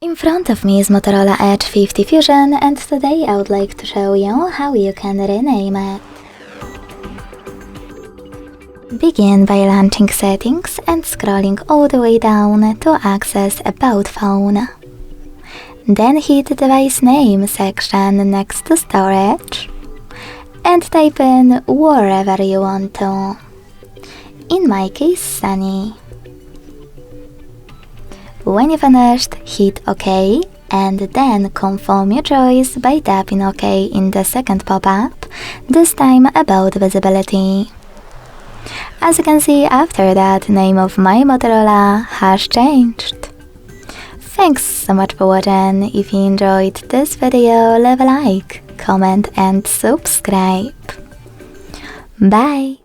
In front of me is Motorola Edge 50 Fusion, and today I would like to show you how you can rename it. Begin by launching Settings and scrolling all the way down to access About Phone. Then hit Device Name section next to Storage and type in wherever you want to. In my case, Sunny. When you finished, hit OK and then confirm your choice by tapping OK in the second pop-up, this time about visibility. As you can see, after that, name of my Motorola has changed. Thanks so much for watching. If you enjoyed this video, leave a like, comment and subscribe. Bye!